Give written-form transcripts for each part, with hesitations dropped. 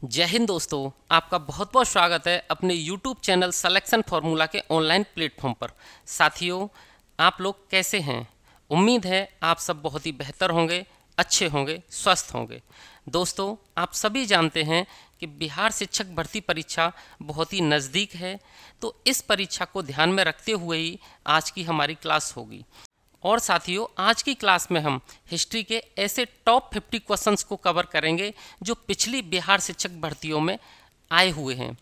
जय हिंद दोस्तों, आपका बहुत बहुत स्वागत है अपने YouTube चैनल सिलेक्शन फार्मूला के ऑनलाइन प्लेटफॉर्म पर। साथियों, आप लोग कैसे हैं? उम्मीद है आप सब बहुत ही बेहतर होंगे, अच्छे होंगे, स्वस्थ होंगे। दोस्तों, आप सभी जानते हैं कि बिहार शिक्षक भर्ती परीक्षा बहुत ही नज़दीक है, तो इस परीक्षा को ध्यान में रखते हुए ही आज की हमारी क्लास होगी। और साथियों, आज की क्लास में हम हिस्ट्री के ऐसे टॉप 50 क्वेश्चंस को कवर करेंगे जो पिछली बिहार शिक्षक भर्तियों में आए हुए हैं।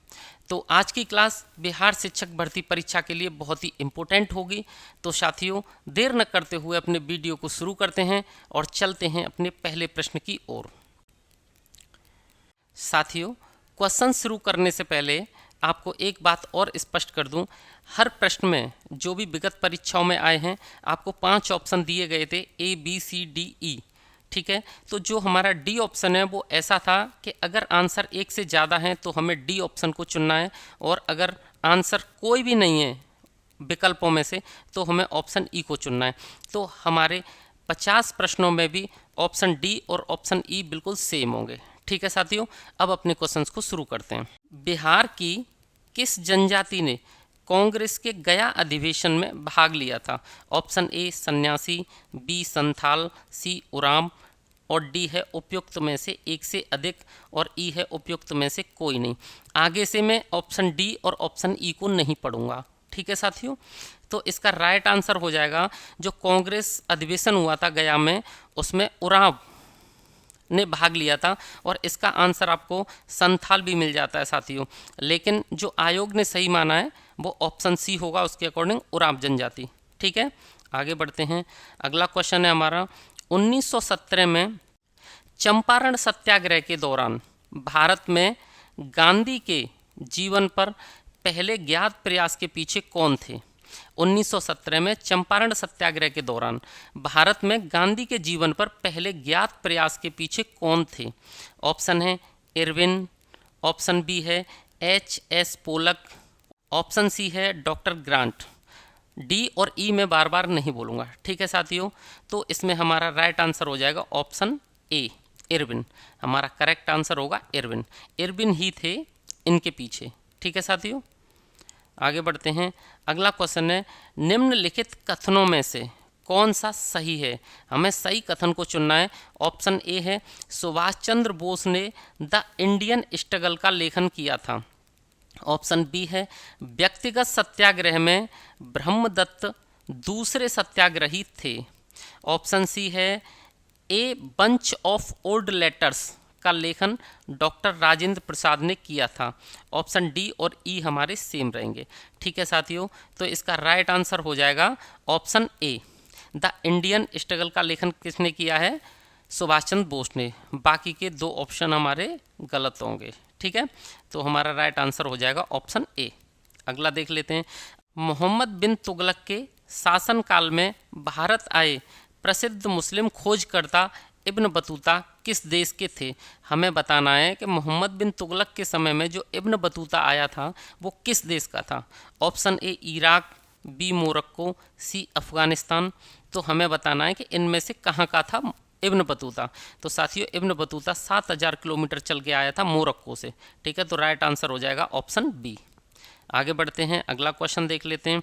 तो आज की क्लास बिहार शिक्षक भर्ती परीक्षा के लिए बहुत ही इम्पोर्टेंट होगी। तो साथियों, देर न करते हुए अपने वीडियो को शुरू करते हैं और चलते हैं अपने पहले प्रश्न की ओर। साथियों, क्वेश्चन शुरू करने से पहले आपको एक बात और स्पष्ट कर दूं, हर प्रश्न में जो भी विगत परीक्षाओं में आए हैं आपको 5 ऑप्शन दिए गए थे, ABCDE। ठीक है, तो जो हमारा डी ऑप्शन है वो ऐसा था कि अगर आंसर एक से ज़्यादा है तो हमें डी ऑप्शन को चुनना है, और अगर आंसर कोई भी नहीं है विकल्पों में से तो हमें ऑप्शन ई को चुनना है। तो हमारे 50 प्रश्नों में भी ऑप्शन डी और ऑप्शन ई बिल्कुल सेम होंगे। ठीक है साथियों, अब अपने क्वेश्चंस को शुरू करते हैं। बिहार की किस जनजाति ने कांग्रेस के गया अधिवेशन में भाग लिया था? ऑप्शन ए सन्यासी, बी संथाल, सी उराम, और डी है उपयुक्त में से एक से अधिक, और ई है उपयुक्त में से कोई नहीं। आगे से मैं ऑप्शन डी और ऑप्शन ई को नहीं पढ़ूंगा। ठीक है साथियों, तो इसका राइट आंसर हो जाएगा, जो कांग्रेस अधिवेशन हुआ था गया में उसमें उराव ने भाग लिया था, और इसका आंसर आपको संथाल भी मिल जाता है साथियों। लेकिन जो आयोग ने सही माना है वो ऑप्शन सी होगा, उसके अकॉर्डिंग उराव जनजाति। ठीक है, आगे बढ़ते हैं। अगला क्वेश्चन है हमारा, 1917 में चंपारण सत्याग्रह के दौरान भारत में गांधी के जीवन पर पहले ज्ञात प्रयास के पीछे कौन थे? 1917 में चंपारण सत्याग्रह के दौरान भारत में गांधी के जीवन पर पहले ज्ञात प्रयास के पीछे कौन थे? ऑप्शन है इरविन, ऑप्शन बी है HS पोलक, ऑप्शन सी है डॉक्टर ग्रांट। डी और ई में बार बार नहीं बोलूँगा। ठीक है साथियों, तो इसमें हमारा राइट आंसर हो जाएगा ऑप्शन ए इरविन। हमारा करेक्ट आंसर होगा इरविन। इरविन ही थे इनके पीछे। ठीक है साथियों, आगे बढ़ते हैं। अगला क्वेश्चन है, निम्नलिखित कथनों में से कौन सा सही है? हमें सही कथन को चुनना है। ऑप्शन ए है सुभाष चंद्र बोस ने द इंडियन स्ट्रगल का लेखन किया था। ऑप्शन बी है व्यक्तिगत सत्याग्रह में ब्रह्मदत्त दूसरे सत्याग्रही थे। ऑप्शन सी है a bunch of old letters का लेखन डॉक्टर राजेंद्र प्रसाद ने किया था। ऑप्शन डी और ई हमारे सेम रहेंगे। ठीक है साथियों, तो इसका राइट आंसर हो जाएगा option A, the Indian struggle का लेखन किसने किया है? सुभाष चंद्र बोस ने। बाकी के 2 ऑप्शन हमारे गलत होंगे। ठीक है, तो हमारा राइट आंसर हो जाएगा ऑप्शन ए। अगला देख लेते हैं। मोहम्मद बिन तुगलक के शासनकाल में भारत आए प्रसिद्ध मुस्लिम खोजकर्ता इब्न बतूता किस देश के थे? हमें बताना है कि मोहम्मद बिन तुगलक के समय में जो इब्न बतूता आया था वो किस देश का था। Option A Iraq, B Morocco, C Afghanistan. तो हमें बताना है कि इनमें से कहाँ का था इब्न बतूता। तो साथियों, इब्न बतूता 7000 किलोमीटर चल के आया था मोरक्को से। ठीक है, तो राइट आंसर हो जाएगा ऑप्शन बी। आगे बढ़ते हैं, अगला क्वेश्चन देख लेते हैं।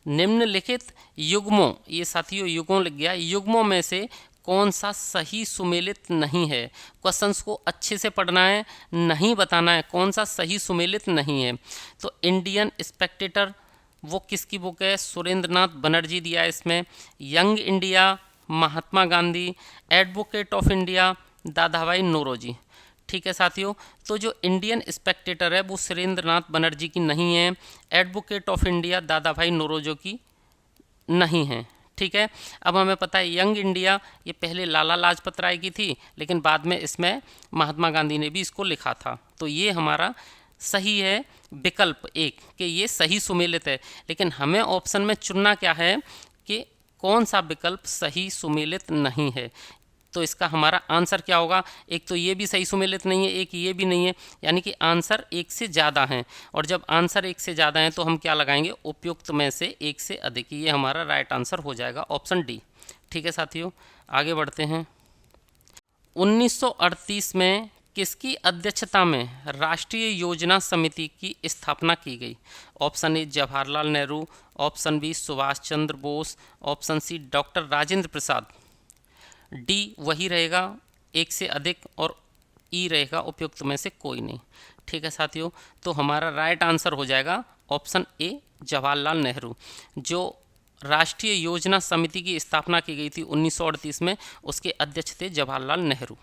निम्नलिखित युग्मों, ये साथियों युगों लिख गया, युग्मों में से कौन सा सही सुमेलित नहीं है? क्वेश्चंस को अच्छे से पढ़ना है, नहीं बताना है कौन सा सही सुमेलित नहीं है। तो इंडियन स्पेक्टेटर वो किसकी बुक है? सुरेंद्र नाथ बनर्जी दिया है इसमें। Young India Mahatma Gandhi, advocate of India दादा भाई नौरोजी। ठीक है साथियों, तो जो इंडियन स्पेक्टेटर है वो सुरेंद्र नाथ बनर्जी की नहीं है, एडवोकेट ऑफ इंडिया दादा भाई नौरोजी की नहीं है। ठीक है, अब हमें पता है यंग इंडिया ये पहले लाला लाजपत राय की थी, लेकिन बाद में इसमें महात्मा गांधी ने भी इसको लिखा था। तो ये हमारा सही है विकल्प एक, कि ये सही सुमेलित है। लेकिन हमें ऑप्शन में चुनना क्या है कि कौन सा विकल्प सही सुमेलित नहीं है। तो इसका हमारा आंसर क्या होगा? एक तो ये भी सही सुमेलित नहीं है, एक ये भी नहीं है, यानी कि आंसर एक से ज़्यादा हैं। और जब आंसर एक से ज़्यादा हैं तो हम क्या लगाएंगे? उपयुक्त में से एक से अधिक। ये हमारा राइट आंसर हो जाएगा ऑप्शन डी। ठीक है साथियों, आगे बढ़ते हैं। 1938 में किसकी अध्यक्षता में राष्ट्रीय योजना समिति की स्थापना की गई? Option A Jawaharlal Nehru, option B Subhash Chandra Bose, option C doctor Rajendra Prasad, D वही रहेगा एक से अधिक और ई रहेगा उपयुक्त में से कोई नहीं। ठीक है साथियों, तो हमारा राइट आंसर हो जाएगा ऑप्शन ए जवाहरलाल नेहरू। जो राष्ट्रीय योजना समिति की स्थापना की गई थी 1938 में, उसके अध्यक्ष थे जवाहरलाल नेहरू।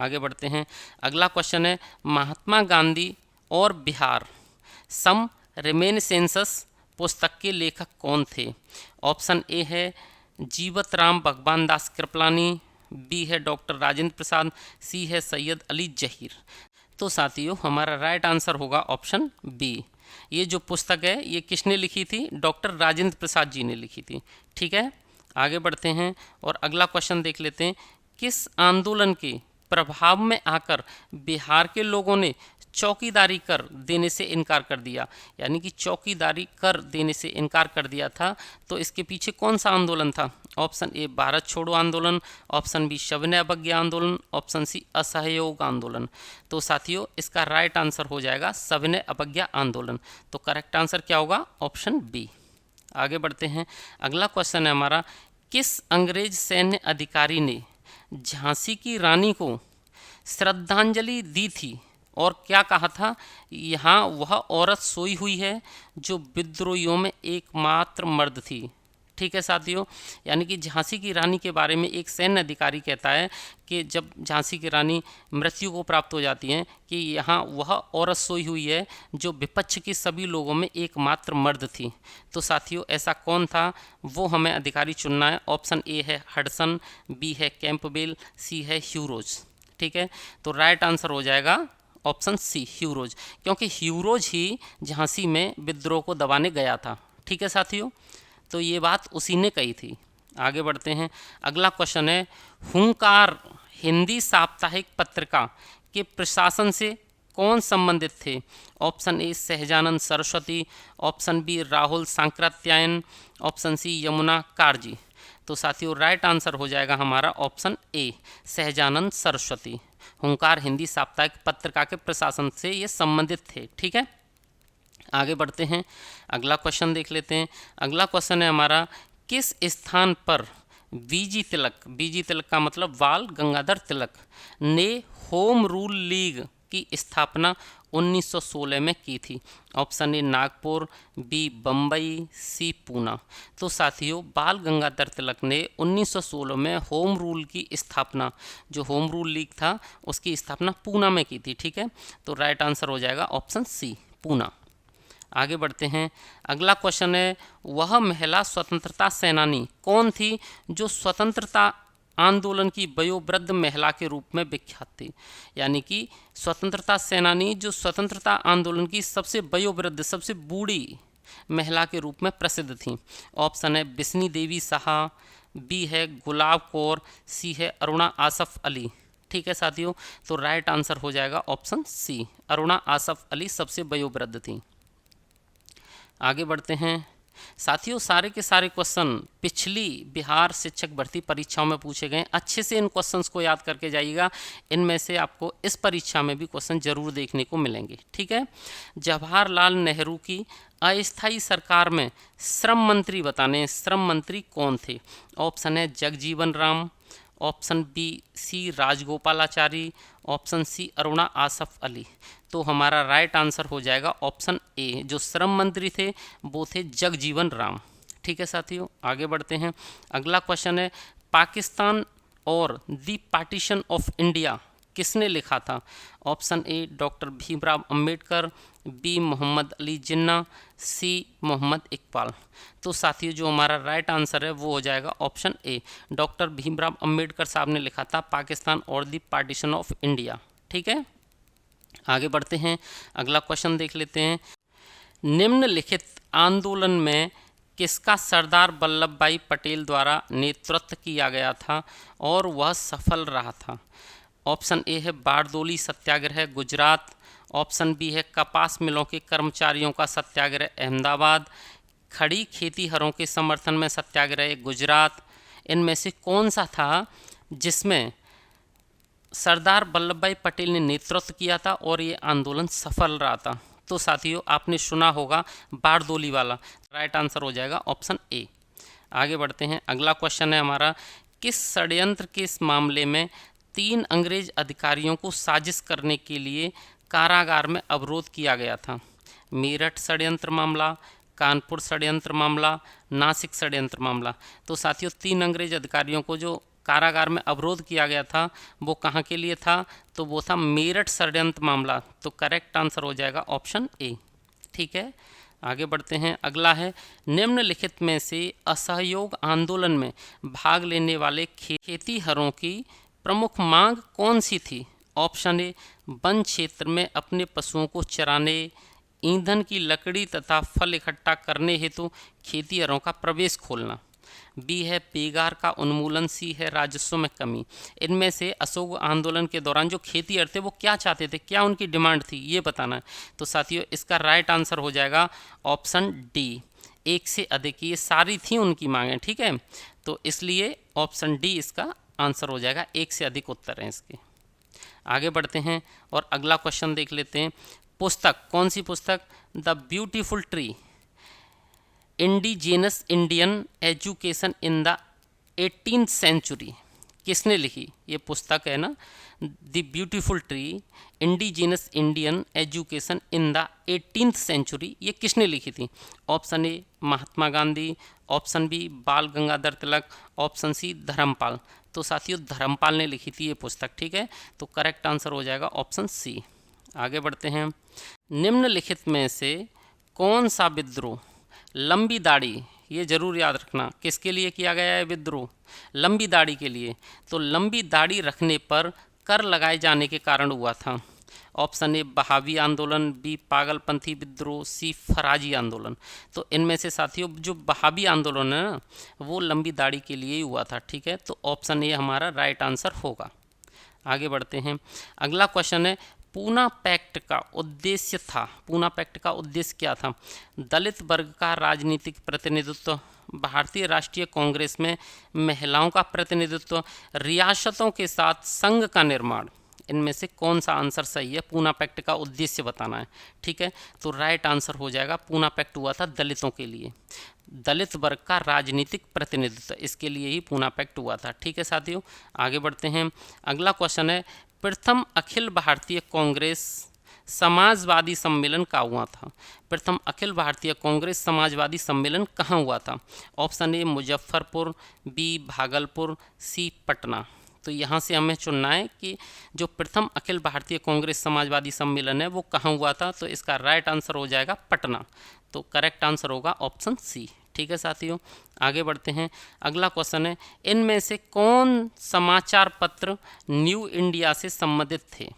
आगे बढ़ते हैं। अगला क्वेश्चन है महात्मा गांधी और बिहार सम रेमेनिसेंसस पुस्तक के लेखक कौन थे? ऑप्शन ए है जीवत राम भगवान दास कृपलानी, बी है डॉक्टर राजेंद्र प्रसाद, सी है सैयद अली जहीर। तो साथियों हमारा राइट आंसर होगा ऑप्शन बी। ये जो पुस्तक है ये किसने लिखी थी? डॉक्टर राजेंद्र प्रसाद जी ने लिखी थी। ठीक है, आगे बढ़ते हैं और अगला क्वेश्चन देख लेते हैं। किस आंदोलन के प्रभाव में आकर बिहार के लोगों ने चौकीदारी कर देने से इनकार कर दिया? यानी कि चौकीदारी कर देने से इनकार कर दिया था। तो इसके पीछे कौन सा आंदोलन था? ऑप्शन ए भारत छोड़ो आंदोलन, ऑप्शन बी सविनय अवज्ञा आंदोलन, ऑप्शन सी असहयोग आंदोलन। तो साथियों इसका राइट आंसर हो जाएगा सविनय अवज्ञा आंदोलन। तो करेक्ट आंसर क्या होगा? Option B. आगे बढ़ते हैं। अगला क्वेश्चन है हमारा, किस अंग्रेज सैन्य अधिकारी ने झांसी की रानी को श्रद्धांजलि दी थी और क्या कहा था? यहाँ वह औरत सोई हुई है जो विद्रोहियों में एकमात्र मर्द थी। ठीक है साथियों, यानी कि झांसी की रानी के बारे में एक सैन्य अधिकारी कहता है कि जब झांसी की रानी मृत्यु को प्राप्त हो जाती हैं कि यहाँ वह औरत सोई हुई है जो विपक्ष के सभी लोगों में एकमात्र मर्द थी। तो साथियों ऐसा कौन था वो हमें अधिकारी चुनना है। ऑप्शन ए है हडसन, बी है कैंपबेल, सी है ह्यूरोज। ठीक है, तो राइट आंसर हो जाएगा ऑप्शन सी ह्यूरोज, क्योंकि ह्यूरोज ही झांसी में विद्रोह को दबाने गया था। ठीक है साथियों, तो ये बात उसी ने कही थी। आगे बढ़ते हैं। अगला क्वेश्चन है, हुंकार हिंदी साप्ताहिक पत्रिका के प्रशासन से कौन संबंधित थे? Option A Sahajanand Saraswati, option B Rahul Sankrityayan, option C Yamuna Karjee. तो साथियों राइट आंसर हो जाएगा हमारा ऑप्शन ए सहजानंद सरस्वती। हुंकार हिंदी साप्ताहिक पत्रिका के प्रशासन से ये संबंधित थे। ठीक है, आगे बढ़ते हैं। अगला क्वेश्चन देख लेते हैं। अगला क्वेश्चन है हमारा, किस स्थान पर बीजी तिलक का मतलब बाल गंगाधर तिलक ने होम रूल लीग की स्थापना 1916 में की थी? Option A Nagpur, B Bombay, C Poona. तो साथियों बाल गंगाधर तिलक ने 1916 में होम रूल की स्थापना, जो होम रूल लीग था उसकी स्थापना पूना में की थी। ठीक है, तो राइट आंसर हो जाएगा ऑप्शन सी पूना। आगे बढ़ते हैं। अगला क्वेश्चन है, वह महिला स्वतंत्रता सेनानी कौन थी जो स्वतंत्रता आंदोलन की वयोवृद्ध महिला के रूप में विख्यात थी? यानी कि स्वतंत्रता सेनानी जो स्वतंत्रता आंदोलन की सबसे वयोवृद्ध सबसे बूढ़ी महिला के रूप में प्रसिद्ध थी। ऑप्शन है बिस्नी देवी साहा, बी है गुलाब कौर, सी है अरुणा आसफ अली। ठीक है साथियों, तो राइट आंसर हो जाएगा ऑप्शन सी अरुणा आसफ अली सबसे वयोवृद्ध थी। आगे बढ़ते हैं। साथियों सारे के सारे क्वेश्चन पिछली बिहार शिक्षक भर्ती परीक्षाओं में पूछे गए। अच्छे से इन क्वेश्चंस को याद करके जाइएगा, इनमें से आपको इस परीक्षा में भी क्वेश्चन जरूर देखने को मिलेंगे। ठीक है, जवाहरलाल नेहरू की अस्थायी सरकार में श्रम मंत्री बताने, श्रम मंत्री कौन थे? ऑप्शन है Jagjivan Ram, option B C Rajagopalachari, option C Aruna Asaf Ali. तो हमारा राइट आंसर हो जाएगा ऑप्शन ए, जो श्रम मंत्री थे वो थे जगजीवन राम। ठीक है साथियों, आगे बढ़ते हैं। अगला क्वेश्चन है, पाकिस्तान और द पार्टीशन ऑफ इंडिया किसने लिखा था? Option A doctor Bhimrao Ambedkar, B Mohammad Ali Jinnah, C Mohammad Iqbal. तो साथियों जो हमारा राइट आंसर है वो हो जाएगा option A, doctor Bhimrao Ambedkar साहब ने लिखा था पाकिस्तान और द पार्टीशन ऑफ इंडिया। ठीक है, आगे बढ़ते हैं। अगला क्वेश्चन देख लेते हैं। निम्नलिखित आंदोलन में किसका सरदार वल्लभ भाई पटेल द्वारा नेतृत्व किया गया था और वह सफल रहा था? ऑप्शन ए है बारदोली सत्याग्रह गुजरात, ऑप्शन बी है कपास मिलों के कर्मचारियों का सत्याग्रह अहमदाबाद, खड़ी खेतीहरों के समर्थन में सत्याग्रह गुजरात। इनमें से कौन सा था जिसमें सरदार वल्लभ भाई पटेल ने नेतृत्व किया था और ये आंदोलन सफल रहा था। तो साथियों आपने सुना होगा बारदोली वाला, राइट आंसर हो जाएगा ऑप्शन ए। आगे बढ़ते हैं, अगला क्वेश्चन है हमारा, किस षड्यंत्र के इस मामले में 3 अंग्रेज अधिकारियों को साजिश करने के लिए कारागार में अवरोध किया गया था? मेरठ षड्यंत्र मामला, कानपुर षड्यंत्र मामला, नासिक षड्यंत्र मामला। तो साथियों 3 अंग्रेज अधिकारियों को जो कारागार में अवरोध किया गया था वो कहाँ के लिए था? तो वो था मेरठ षड्यंत्र मामला। तो करेक्ट आंसर हो जाएगा ऑप्शन ए। ठीक है, आगे बढ़ते हैं, अगला है, निम्नलिखित में से असहयोग आंदोलन में भाग लेने वाले खेतीहरों की प्रमुख मांग कौन सी थी? ऑप्शन ए, वन क्षेत्र में अपने पशुओं को चराने, ईंधन की लकड़ी तथा फल इकट्ठा करने हेतु खेतीहरों का प्रवेश खोलना। बी है बेगार का उन्मूलन। सी है राजस्व में कमी। इनमें से अशोक आंदोलन के दौरान जो खेतीहर थे वो क्या चाहते थे, क्या उनकी डिमांड थी, ये बताना है। तो साथियों इसका राइट आंसर हो जाएगा ऑप्शन डी, एक से अधिक। ये सारी थी उनकी मांगें, ठीक है, तो इसलिए ऑप्शन डी इसका आंसर हो जाएगा, एक से अधिक उत्तर हैं इसके। आगे बढ़ते हैं और अगला क्वेश्चन देख लेते हैं। पुस्तक, कौन सी पुस्तक? The beautiful tree, indigenous Indian education in the 18th century, किसने लिखी? ये पुस्तक है ना, the beautiful tree, indigenous Indian education in the 18th century, ये किसने लिखी थी? Option A Mahatma Gandhi, option B Bal Gangadhar Tilak, option C Dharampal. तो साथियों धर्मपाल ने लिखी थी ये पुस्तक, ठीक है, तो करेक्ट आंसर हो जाएगा ऑप्शन सी। आगे बढ़ते हैं, निम्नलिखित में से कौन सा विद्रोह लंबी दाढ़ी, ये जरूर याद रखना, किसके लिए किया गया है विद्रोह? लंबी दाढ़ी के लिए। तो लंबी दाढ़ी रखने पर कर लगाए जाने के कारण हुआ था। ऑप्शन ए बहावी आंदोलन, बी पागलपंथी विद्रोह, सी फराजी आंदोलन। तो इनमें से साथियों जो बहावी आंदोलन है ना वो लंबी दाढ़ी के लिए ही हुआ था, ठीक है, तो ऑप्शन ए हमारा राइट आंसर होगा। आगे बढ़ते हैं, अगला क्वेश्चन है, पूना पैक्ट का उद्देश्य था, पूना पैक्ट का उद्देश्य क्या था? दलित वर्ग का राजनीतिक प्रतिनिधित्व, भारतीय राष्ट्रीय कांग्रेस में महिलाओं का प्रतिनिधित्व, रियासतों के साथ संघ का निर्माण। इनमें से कौन सा आंसर सही है? पूना पैक्ट का उद्देश्य बताना है, ठीक है, तो राइट आंसर हो जाएगा, पूना पैक्ट हुआ था दलितों के लिए, दलित वर्ग का राजनीतिक प्रतिनिधित्व, इसके लिए ही पूना पैक्ट हुआ था, ठीक है साथियों। आगे बढ़ते हैं, अगला क्वेश्चन है, प्रथम अखिल भारतीय कांग्रेस समाजवादी सम्मेलन कहाँ हुआ था? प्रथम अखिल भारतीय कांग्रेस समाजवादी सम्मेलन कहाँ हुआ था? Option A Muzaffarpur, B Bhagalpur, C Patna. तो यहाँ से हमें चुनना है कि जो प्रथम अखिल भारतीय कांग्रेस समाजवादी सम्मेलन है वो कहाँ हुआ था, तो इसका राइट आंसर हो जाएगा पटना। तो करेक्ट आंसर होगा ऑप्शन सी, ठीक है साथियों। आगे बढ़ते हैं, अगला क्वेश्चन है, इनमें से कौन समाचार पत्र न्यू इंडिया से संबंधित थे?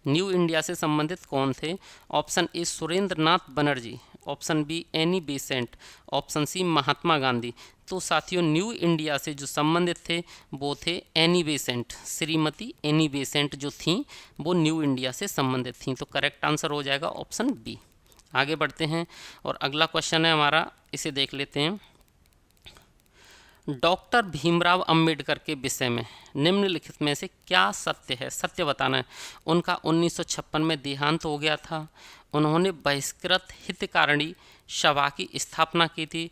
न्यू इंडिया से संबंधित कौन थे? Option A Surendra Nath Banerjee, option B Annie Besant, option C Mahatma Gandhi. तो साथियों न्यू इंडिया से जो संबंधित थे वो थे Annie Besant, Shrimati Annie Besant जो थी वो न्यू इंडिया से संबंधित थी, तो करेक्ट आंसर हो जाएगा ऑप्शन बी। आगे बढ़ते हैं और अगला क्वेश्चन है हमारा, इसे देख लेते हैं। डॉक्टर भीमराव अंबेडकर के विषय में निम्नलिखित में से क्या सत्य है? सत्य बताना है। उनका 1956 में देहांत हो गया था, उन्होंने बहिष्कृत हितकारिणी सभा की स्थापना की थी,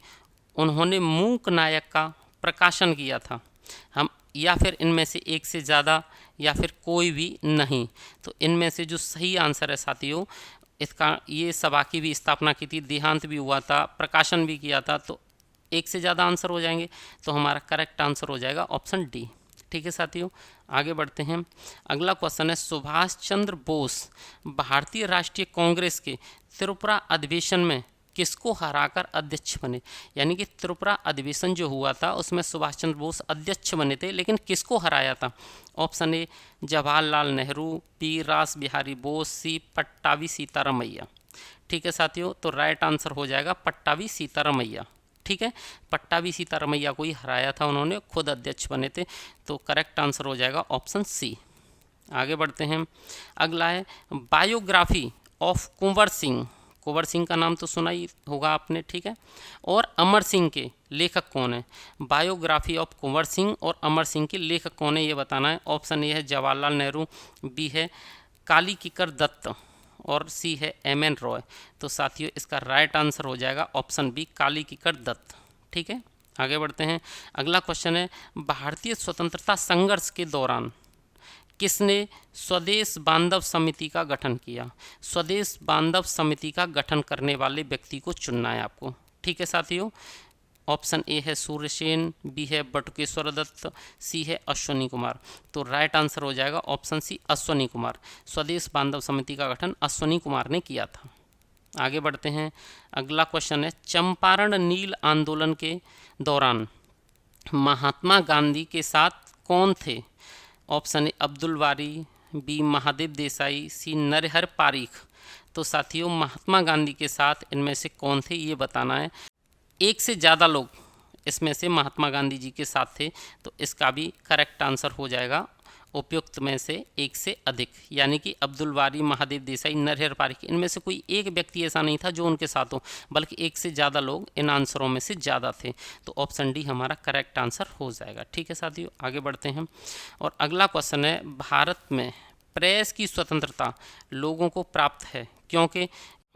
उन्होंने मूक नायक का प्रकाशन किया था, हम या फिर इनमें से एक से ज़्यादा या फिर कोई भी नहीं। तो इनमें से जो सही आंसर है साथियों, इसका ये सभा की भी स्थापना की थी, देहांत भी हुआ था, प्रकाशन भी किया था, तो एक से ज़्यादा आंसर हो जाएंगे, तो हमारा करेक्ट आंसर हो जाएगा ऑप्शन डी, ठीक है साथियों। आगे बढ़ते हैं, अगला क्वेश्चन है, सुभाष चंद्र बोस भारतीय राष्ट्रीय कांग्रेस के त्रिपुरा अधिवेशन में किसको हराकर अध्यक्ष बने? यानी कि त्रिपुरा अधिवेशन जो हुआ था उसमें सुभाष चंद्र बोस अध्यक्ष बने थे, लेकिन किसको हराया था? Option A Jawaharlal Nehru, B Ras Bihari Bose, सी पट्टाभी सीतारामैया। ठीक है साथियों, तो राइट आंसर हो जाएगा पट्टाभी सीतारामैया, ठीक है, पट्टाभी सीतारामैया को ही हराया था उन्होंने, खुद अध्यक्ष बने थे, तो करेक्ट आंसर हो जाएगा ऑप्शन सी। आगे बढ़ते हैं, अगला है बायोग्राफी ऑफ कुंवर सिंह कुंवर सिंह का नाम तो सुना ही होगा आपने, ठीक है। और अमर सिंह के लेखक कौन है? बायोग्राफी ऑफ कुंवर सिंह और अमर सिंह के लेखक कौन है ये बताना है। ऑप्शन ए है जवाहरलाल नेहरू, बी है काली किकर दत्त और सी है एम.एन. रॉय। तो साथियों इसका राइट आंसर हो जाएगा ऑप्शन बी काली किकर दत्त, ठीक है। आगे बढ़ते हैं। अगला क्वेश्चन है भारतीय स्वतंत्रता संघर्ष के दौरान किसने स्वदेश बांधव समिति का गठन किया? स्वदेश बांधव समिति का गठन करने वाले व्यक्ति को चुनना है आपको, ठीक है साथियों। ऑप्शन ए है सूर्यसेन, बी है बटुकेश्वर दत्त, सी है अश्वनी कुमार। तो राइट आंसर हो जाएगा ऑप्शन सी अश्वनी कुमार। स्वदेश बांधव समिति का गठन अश्वनी कुमार ने किया था। आगे बढ़ते हैं। अगला क्वेश्चन है चंपारण नील आंदोलन के दौरान महात्मा गांधी के साथ कौन थे? ऑप्शन ए अब्दुल वारी, बी महादेव देसाई, सी नरहर पारीख। तो साथियों महात्मा गांधी के साथ इनमें से कौन थे ये बताना है। एक से ज़्यादा लोग इसमें से महात्मा गांधी जी के साथ थे, तो इसका भी करेक्ट आंसर हो जाएगा उपयुक्त में से एक से अधिक, यानी कि अब्दुल वारी, महादेव देसाई, नरहर पारीख, इनमें से कोई एक व्यक्ति ऐसा नहीं था जो उनके साथ हो, बल्कि एक से ज़्यादा लोग इन आंसरों में से ज़्यादा थे। तो ऑप्शन डी हमारा करेक्ट आंसर हो जाएगा, ठीक है साथियों। आगे बढ़ते हैं और अगला क्वेश्चन है भारत में प्रेस की स्वतंत्रता लोगों को प्राप्त है क्योंकि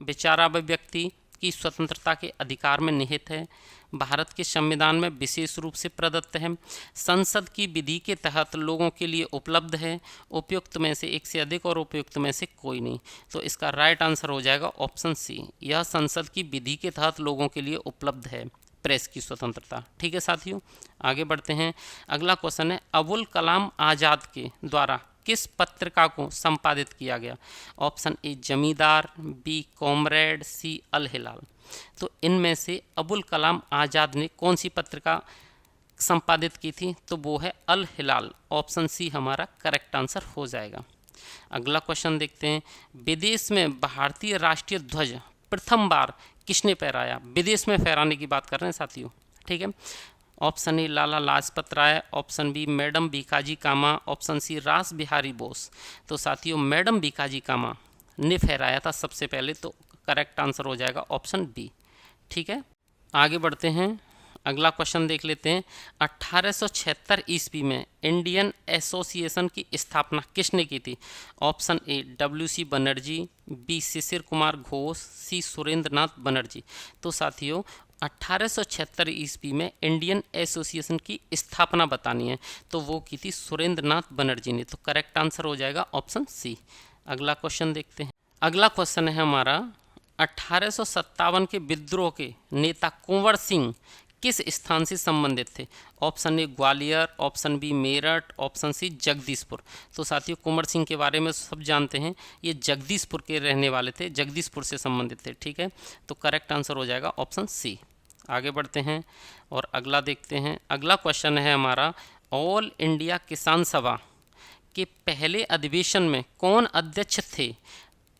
विचार अभिव्यक्ति की स्वतंत्रता के अधिकार में निहित है, भारत के संविधान में विशेष रूप से प्रदत्त है, संसद की विधि के तहत लोगों के लिए उपलब्ध है, उपयुक्त में से एक से अधिक और उपयुक्त में से कोई नहीं। तो इसका राइट आंसर हो जाएगा ऑप्शन सी, यह संसद की विधि के तहत लोगों के लिए उपलब्ध है प्रेस की स्वतंत्रता, ठीक है साथियों। आगे बढ़ते हैं। अगला क्वेश्चन है अबुल कलाम आज़ाद के द्वारा किस पत्रिका को संपादित किया गया? ऑप्शन ए जमींदार, बी कॉमरेड, सी अल हिलाल। तो इनमें से अबुल कलाम आज़ाद ने कौन सी पत्रिका संपादित की थी? तो वो है अल हिलाल। ऑप्शन सी हमारा करेक्ट आंसर हो जाएगा। अगला क्वेश्चन देखते हैं। विदेश में भारतीय राष्ट्रीय ध्वज प्रथम बार किसने फहराया? विदेश में फहराने की बात कर रहे हैं साथियों, ठीक है। Option A Lala Lajpat Rai, option B madam Bhikaji Cama, option C Ras Bihari Bose. तो साथियों मैडम भीखाजी कामा ने फहराया था सबसे पहले, तो करेक्ट आंसर हो जाएगा ऑप्शन बी, ठीक है। आगे बढ़ते हैं। अगला क्वेश्चन देख लेते हैं। 1876 ईस्वी में इंडियन एसोसिएशन की स्थापना किसने की थी? Option A WC Banerjee, B Shishir Kumar Ghosh, C Surendra Nath Banerjee. तो साथियों 1876 ईस्वी में इंडियन एसोसिएशन की स्थापना बतानी है, तो वो की थी सुरेंद्र नाथ बनर्जी ने। तो करेक्ट आंसर हो जाएगा ऑप्शन सी। अगला क्वेश्चन देखते हैं। अगला क्वेश्चन है हमारा 1857 के विद्रोह के नेता कुंवर सिंह किस स्थान से संबंधित थे? Option A Gwalior, option B Meerut, option C Jagdishpur. तो साथियों कुंवर सिंह के बारे में सब जानते हैं, ये जगदीशपुर के रहने वाले थे, जगदीशपुर से संबंधित थे, ठीक है। तो करेक्ट आंसर हो जाएगा ऑप्शन सी। आगे बढ़ते हैं और अगला देखते हैं। अगला क्वेश्चन है हमारा ऑल इंडिया किसान सभा के पहले अधिवेशन में कौन अध्यक्ष थे?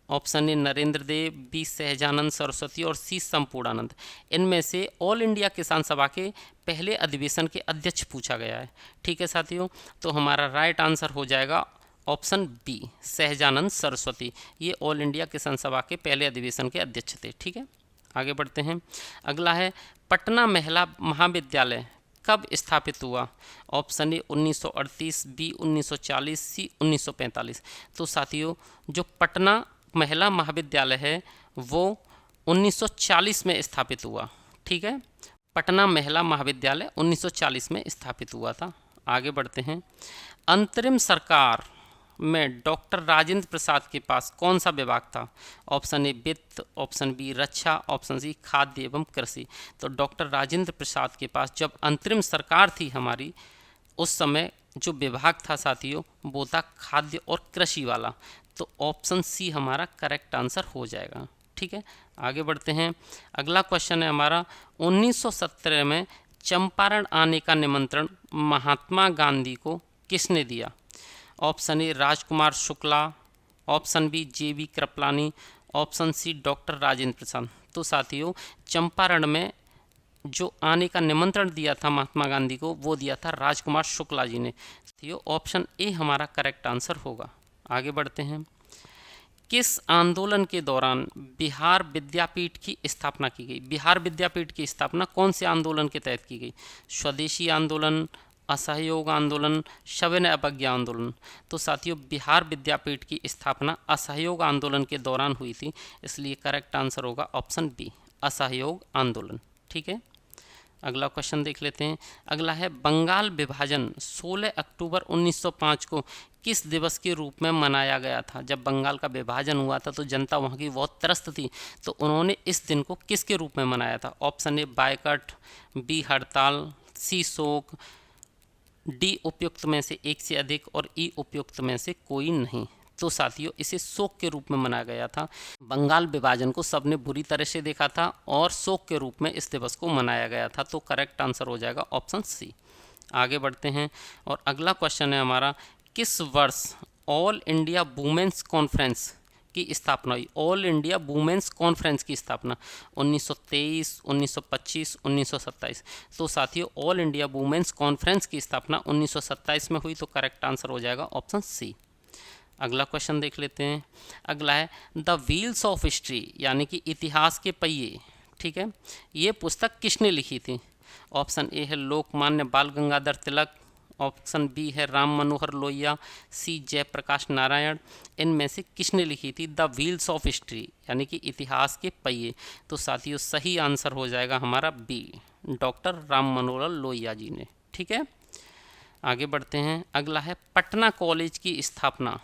Option A Narendra Dev, B Sahajanand Saraswati और सी संपूर्णानंद। इनमें से ऑल इंडिया किसान सभा के पहले अधिवेशन के अध्यक्ष पूछा गया है, ठीक है साथियों। तो हमारा राइट आंसर हो जाएगा ऑप्शन बी सहजानंद सरस्वती। ये ऑल इंडिया किसान सभा के पहले अधिवेशन के अध्यक्ष थे, ठीक है। आगे बढ़ते हैं। अगला है पटना महिला महाविद्यालय कब स्थापित हुआ? ऑप्शन ए 1938, बी 1940, सी 1945। तो साथियों जो पटना महिला महाविद्यालय है वो 1940 में स्थापित हुआ, ठीक है। पटना महिला महाविद्यालय 1940 में स्थापित हुआ था। आगे बढ़ते हैं। अंतरिम सरकार में डॉक्टर राजेंद्र प्रसाद के पास कौन सा विभाग था? ऑप्शन ए वित्त, ऑप्शन बी रक्षा, ऑप्शन सी खाद्य एवं कृषि। तो डॉक्टर राजेंद्र प्रसाद के पास जब अंतरिम सरकार थी हमारी, उस समय जो विभाग था साथियों वो था खाद्य और कृषि वाला। तो ऑप्शन सी हमारा करेक्ट आंसर हो जाएगा, ठीक है। आगे बढ़ते हैं। अगला क्वेश्चन है हमारा 1917 में चंपारण आने का निमंत्रण महात्मा गांधी को किसने दिया? Option A Rajkumar Shukla, option B JB Kripalani, option C doctor Rajendra Prasad. तो साथियों चंपारण में जो आने का निमंत्रण दिया था महात्मा गांधी को वो दिया था राजकुमार शुक्ला जी ने। तो ऑप्शन ए हमारा करेक्ट आंसर होगा। आगे बढ़ते हैं। किस आंदोलन के दौरान बिहार विद्यापीठ की स्थापना की गई? बिहार विद्यापीठ की स्थापना कौन से आंदोलन के तहत की गई? स्वदेशी आंदोलन, असहयोग आंदोलन, सविनय अवज्ञा आंदोलन। तो साथियों बिहार विद्यापीठ की स्थापना असहयोग आंदोलन के दौरान हुई थी, इसलिए करेक्ट आंसर होगा ऑप्शन बी, असहयोग आंदोलन। ठीक है, अगला क्वेश्चन देख लेते हैं। अगला है बंगाल विभाजन 16 अक्टूबर 1905 को किस दिवस के रूप में मनाया गया था? जब बंगाल का विभाजन हुआ था तो जनता वहाँ की बहुत त्रस्त थी, तो उन्होंने इस दिन को किसके रूप में मनाया था? ऑप्शन ए बायकट, बी हड़ताल, सी शोक, डी उपयुक्त में से एक से अधिक और ई उपयुक्त में से कोई नहीं। तो साथियों इसे शोक के रूप में मनाया गया था। बंगाल विभाजन को सबने बुरी तरह से देखा था और शोक के रूप में इस दिवस को मनाया गया था। तो करेक्ट आंसर हो जाएगा ऑप्शन सी। आगे बढ़ते हैं और अगला क्वेश्चन है हमारा, किस वर्ष ऑल इंडिया वुमेन्स कॉन्फ्रेंस की स्थापना हुई? ऑल इंडिया वुमेन्स कॉन्फ्रेंस की स्थापना 1923, 1925, 1927। तो साथियों ऑल इंडिया वुमेन्स कॉन्फ्रेंस की स्थापना 1927 में हुई। तो करेक्ट आंसर हो जाएगा ऑप्शन सी। अगला क्वेश्चन देख लेते हैं। अगला है द व्हील्स ऑफ हिस्ट्री, यानी कि इतिहास के पहिए। ठीक है, ये पुस्तक किसने लिखी थी? ऑप्शन ए है लोकमान्य बाल गंगाधर तिलक, ऑप्शन बी है राम मनोहर लोहिया, सी जयप्रकाश नारायण। इनमें से किसने लिखी थी द व्हील्स ऑफ हिस्ट्री, यानी कि इतिहास के पहिए? तो साथियों सही आंसर हो जाएगा हमारा बी, डॉक्टर राम मनोहर लोहिया जी ने। ठीक है, आगे बढ़ते हैं। अगला है पटना कॉलेज की स्थापना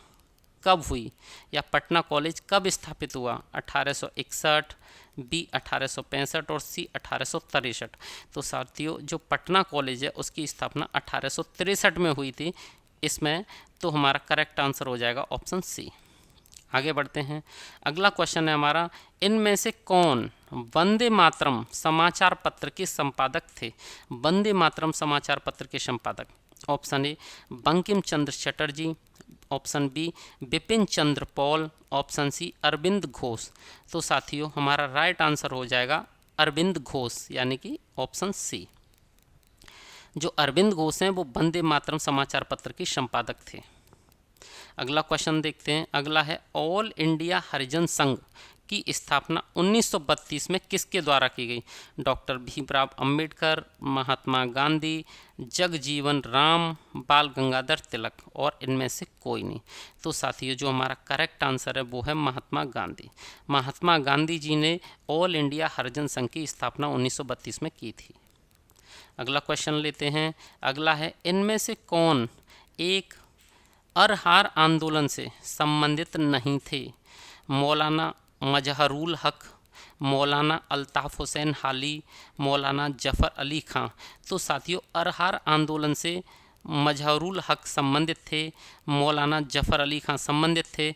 कब हुई, या पटना कॉलेज कब स्थापित हुआ? 1861, बी 1865 और सी 1863। तो साथियों जो पटना कॉलेज है उसकी स्थापना 1863 में हुई थी इसमें। तो हमारा करेक्ट आंसर हो जाएगा ऑप्शन सी। आगे बढ़ते हैं। अगला क्वेश्चन है हमारा, इनमें से कौन वंदे मातरम समाचार पत्र के संपादक थे? वंदे मातरम समाचार पत्र के संपादक, option A Bankim Chandra Chatterjee, option B Bipin Chandra Pal, option C Aurobindo Ghosh. तो साथियों हमारा राइट आंसर हो जाएगा अरविंद घोष, यानी कि ऑप्शन सी। जो अरविंद घोष हैं वो वंदे मातरम समाचार पत्र के संपादक थे। अगला क्वेश्चन देखते हैं। अगला है ऑल इंडिया हरिजन संघ की स्थापना 1932 में किसके द्वारा की गई? डॉक्टर भीमराव अंबेडकर, महात्मा गांधी, जगजीवन राम, बाल गंगाधर तिलक, और इनमें से कोई नहीं। तो साथियों जो हमारा करेक्ट आंसर है वो है महात्मा गांधी। महात्मा गांधी जी ने ऑल इंडिया हरिजन संघ की स्थापना 1932 में की थी। अगला क्वेश्चन लेते हैं। अगला है इनमें से कौन एक अरहार आंदोलन से संबंधित नहीं थे? मौलाना मजहरुल हक, मौलाना अल्ताफ़ हुसैन हाली, मौलाना जफ़र अली खां। तो साथियों अरहार आंदोलन से मजहरुल हक संबंधित थे, मौलाना जफ़र अली खां संबंधित थे,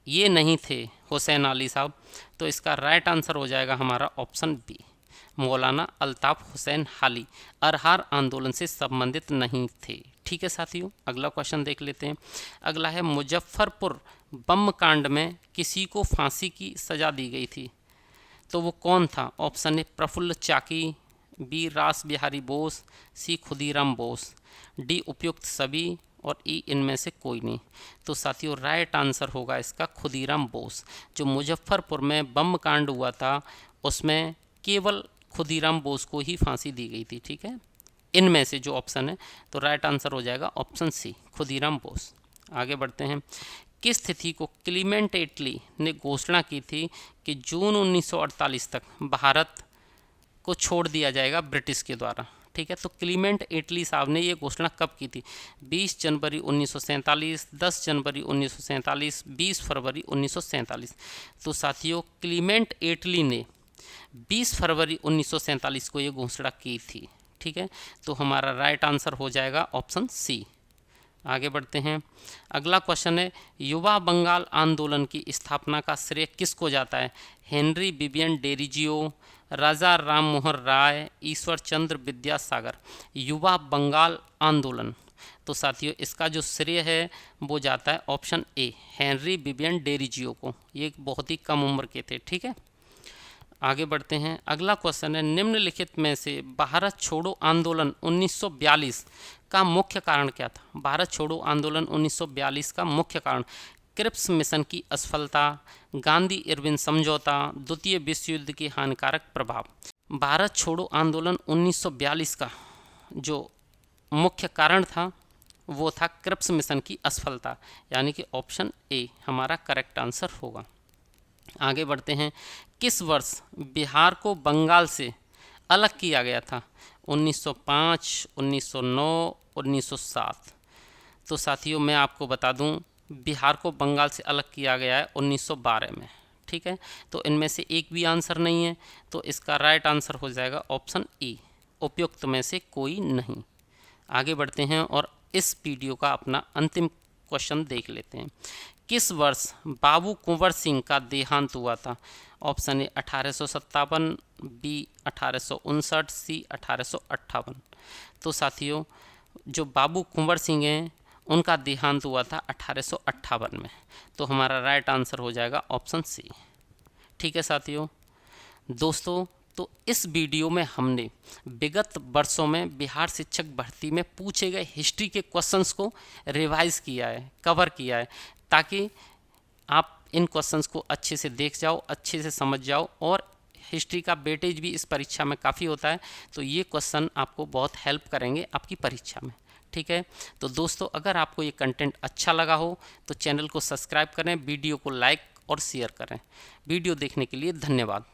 ये नहीं थे हुसैन अली साहब। तो इसका राइट आंसर हो जाएगा हमारा ऑप्शन बी, मौलाना अल्ताफ़ हुसैन हाली अरहार आंदोलन से संबंधित नहीं थे। ठीक है साथियों, अगला क्वेश्चन देख लेते हैं। अगला है मुजफ्फरपुर बम कांड में किसी को फांसी की सज़ा दी गई थी, तो वो कौन था? Option A Prafulla Chaki, B Ras Bihari Bose, C Khudiram Bose, D उपयुक्त सभी और ई इनमें से कोई नहीं। तो साथियों राइट आंसर होगा इसका खुदीराम बोस। जो मुजफ्फरपुर में बम कांड हुआ था उसमें केवल खुदीराम बोस को ही फांसी दी गई थी। ठीक है, इनमें से जो ऑप्शन है, तो राइट आंसर हो जाएगा ऑप्शन सी, खुदीराम बोस। आगे बढ़ते हैं। किस तिथि को क्लीमेंट एटली ने घोषणा की थी कि जून 1948 तक भारत को छोड़ दिया जाएगा ब्रिटिश के द्वारा? ठीक है, तो क्लीमेंट एटली साहब ने ये घोषणा कब की थी? 20 जनवरी 1947, 10 जनवरी 1947, 20 फरवरी 1947। तो साथियों क्लीमेंट एटली ने 20 फरवरी 1947 को ये घोषणा की थी। ठीक है, तो हमारा राइट आंसर हो जाएगा ऑप्शन सी। आगे बढ़ते हैं। अगला क्वेश्चन है युवा बंगाल आंदोलन की स्थापना का श्रेय किसको जाता है? हेनरी विवियन डेरिजियो, राजा राम मोहन राय, ईश्वर चंद्र विद्यासागर। युवा बंगाल आंदोलन, तो साथियों इसका जो श्रेय है वो जाता है ऑप्शन ए, हेनरी विवियन डेरिजियो को। ये बहुत ही कम उम्र के थे। ठीक है, आगे बढ़ते हैं। अगला क्वेश्चन है निम्नलिखित में से भारत छोड़ो आंदोलन 1942 का मुख्य कारण क्या था? भारत छोड़ो आंदोलन 1942 का मुख्य कारण क्रिप्स मिशन की असफलता, गांधी इरविन समझौता, द्वितीय विश्व युद्ध के हानिकारक प्रभाव। भारत छोड़ो आंदोलन 1942 का जो मुख्य कारण था वो था क्रिप्स मिशन की असफलता, यानी कि ऑप्शन ए हमारा करेक्ट आंसर होगा। आगे बढ़ते हैं। किस वर्ष बिहार को बंगाल से अलग किया गया था? 1905, 1909, 1907। तो साथियों मैं आपको बता दूं, बिहार को बंगाल से अलग किया गया है 1912 में। ठीक है, तो इनमें से एक भी आंसर नहीं है, तो इसका राइट आंसर हो जाएगा ऑप्शन ए, उपयुक्त में से कोई नहीं। आगे बढ़ते हैं और इस वीडियो का अपना अंतिम क्वेश्चन देख लेते हैं। किस वर्ष बाबू कुंवर सिंह का देहांत हुआ था? ऑप्शन ए 1857, बी 1859, सी 1858। तो साथियों जो बाबू कुंवर सिंह हैं उनका देहांत हुआ था 1858 में, तो हमारा राइट आंसर हो जाएगा ऑप्शन सी। ठीक है साथियों, दोस्तों तो इस वीडियो में हमने विगत वर्षों में बिहार शिक्षक भर्ती में पूछे गए हिस्ट्री के क्वेश्चंस को रिवाइज किया है, कवर किया है, ताकि आप इन क्वेश्चंस को अच्छे से देख जाओ, अच्छे से समझ जाओ। और हिस्ट्री का वेटेज भी इस परीक्षा में काफ़ी होता है, तो ये क्वेश्चन आपको बहुत हेल्प करेंगे आपकी परीक्षा में। ठीक है, तो दोस्तों अगर आपको ये कंटेंट अच्छा लगा हो तो चैनल को सब्सक्राइब करें, वीडियो को लाइक और शेयर करें। वीडियो देखने के लिए धन्यवाद।